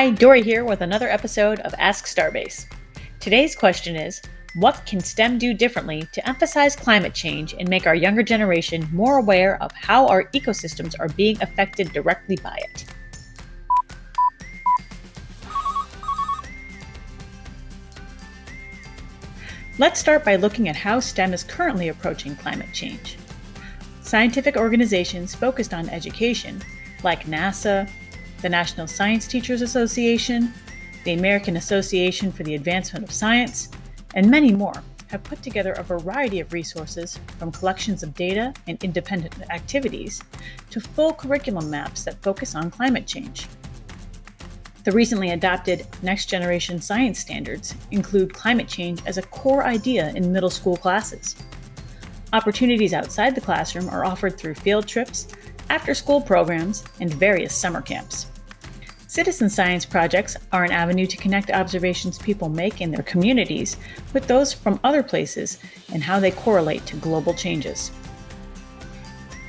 Hi, Dory here with another episode of Ask Starbase. Today's question is, what can STEM do differently to emphasize climate change and make our younger generation more aware of how our ecosystems are being affected directly by it? Let's start by looking at how STEM is currently approaching climate change. Scientific organizations focused on education, like NASA, the National Science Teachers Association, the American Association for the Advancement of Science, and many more, have put together a variety of resources from collections of data and independent activities to full curriculum maps that focus on climate change. The recently adopted Next Generation Science Standards include climate change as a core idea in middle school classes. Opportunities outside the classroom are offered through field trips, after-school programs, and various summer camps. Citizen science projects are an avenue to connect observations people make in their communities with those from other places and how they correlate to global changes.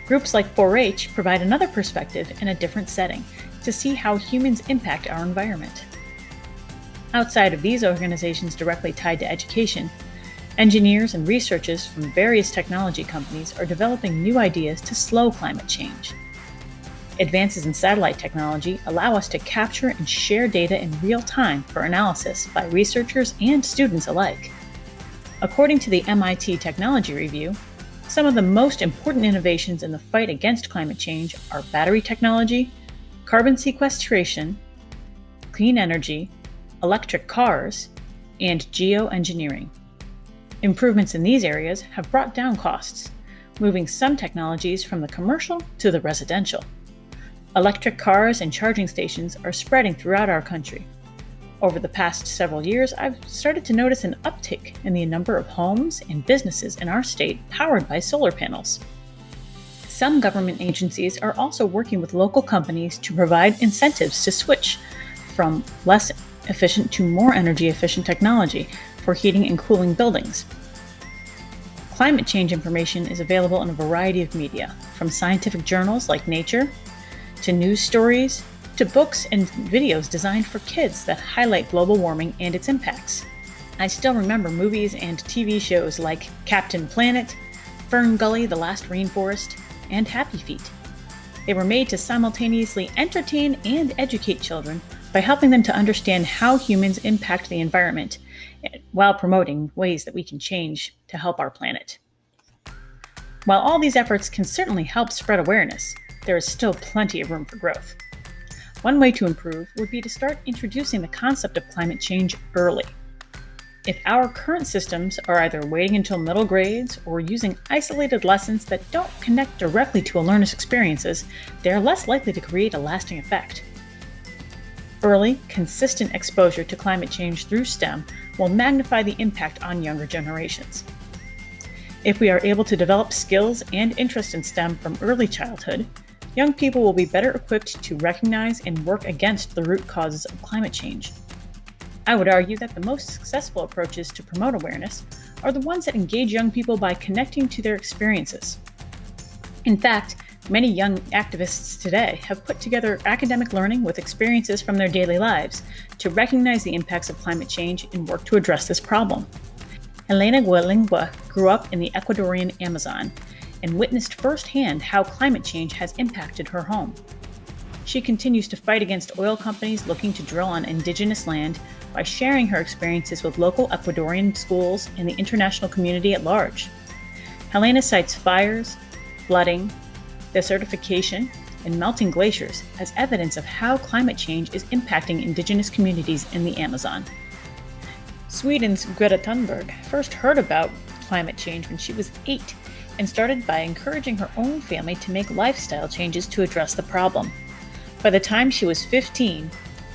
Groups like 4-H provide another perspective in a different setting to see how humans impact our environment. Outside of these organizations directly tied to education, engineers and researchers from various technology companies are developing new ideas to slow climate change. Advances in satellite technology allow us to capture and share data in real time for analysis by researchers and students alike. According to the MIT Technology Review, some of the most important innovations in the fight against climate change are battery technology, carbon sequestration, clean energy, electric cars, and geoengineering. Improvements in these areas have brought down costs, moving some technologies from the commercial to the residential. Electric cars and charging stations are spreading throughout our country. Over the past several years, I've started to notice an uptick in the number of homes and businesses in our state powered by solar panels. Some government agencies are also working with local companies to provide incentives to switch from less efficient to more energy efficient technology for heating and cooling buildings. Climate change information is available in a variety of media, from scientific journals like Nature, to news stories, to books and videos designed for kids that highlight global warming and its impacts. I still remember movies and TV shows like Captain Planet, Fern Gully, The Last Rainforest, and Happy Feet. They were made to simultaneously entertain and educate children by helping them to understand how humans impact the environment while promoting ways that we can change to help our planet. While all these efforts can certainly help spread awareness, there is still plenty of room for growth. One way to improve would be to start introducing the concept of climate change early. If our current systems are either waiting until middle grades or using isolated lessons that don't connect directly to a learner's experiences, they are less likely to create a lasting effect. Early, consistent exposure to climate change through STEM will magnify the impact on younger generations. If we are able to develop skills and interest in STEM from early childhood, young people will be better equipped to recognize and work against the root causes of climate change. I would argue that the most successful approaches to promote awareness are the ones that engage young people by connecting to their experiences. In fact, many young activists today have put together academic learning with experiences from their daily lives to recognize the impacts of climate change and work to address this problem. Elena Guilingua grew up in the Ecuadorian Amazon and witnessed firsthand how climate change has impacted her home. She continues to fight against oil companies looking to drill on indigenous land by sharing her experiences with local Ecuadorian schools and the international community at large. Helena cites fires, flooding, desertification, and melting glaciers as evidence of how climate change is impacting indigenous communities in the Amazon. Sweden's Greta Thunberg first heard about climate change when she was 8 and started by encouraging her own family to make lifestyle changes to address the problem. By the time she was 15,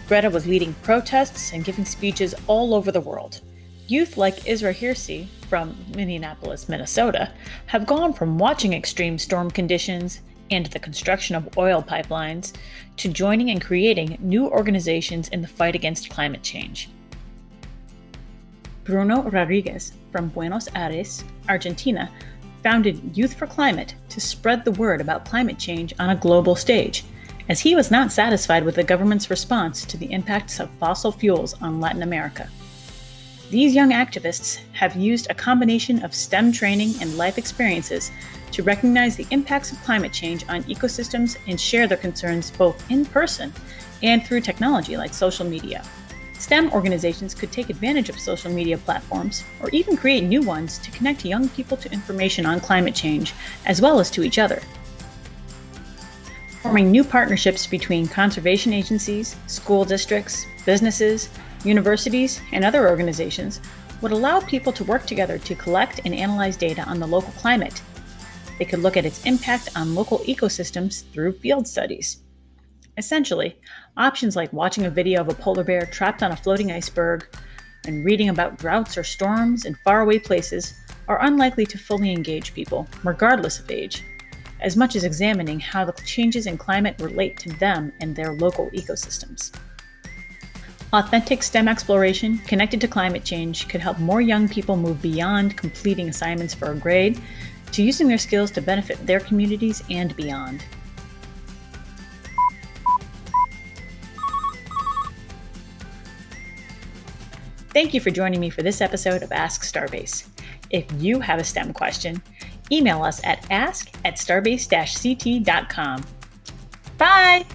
Greta was leading protests and giving speeches all over the world. Youth like Isra Hirsi from Minneapolis, Minnesota, have gone from watching extreme storm conditions and the construction of oil pipelines to joining and creating new organizations in the fight against climate change. Bruno Rodriguez from Buenos Aires, Argentina, founded Youth for Climate to spread the word about climate change on a global stage as he was not satisfied with the government's response to the impacts of fossil fuels on Latin America. These young activists have used a combination of STEM training and life experiences to recognize the impacts of climate change on ecosystems and share their concerns both in person and through technology like social media. STEM organizations could take advantage of social media platforms or even create new ones to connect young people to information on climate change as well as to each other. Forming new partnerships between conservation agencies, school districts, businesses, universities, and other organizations would allow people to work together to collect and analyze data on the local climate. They could look at its impact on local ecosystems through field studies. Essentially, options like watching a video of a polar bear trapped on a floating iceberg and reading about droughts or storms in faraway places are unlikely to fully engage people, regardless of age, as much as examining how the changes in climate relate to them and their local ecosystems. Authentic STEM exploration connected to climate change could help more young people move beyond completing assignments for a grade to using their skills to benefit their communities and beyond. Thank you for joining me for this episode of Ask Starbase. If you have a STEM question, email us at ask@starbase-ct.com. Bye!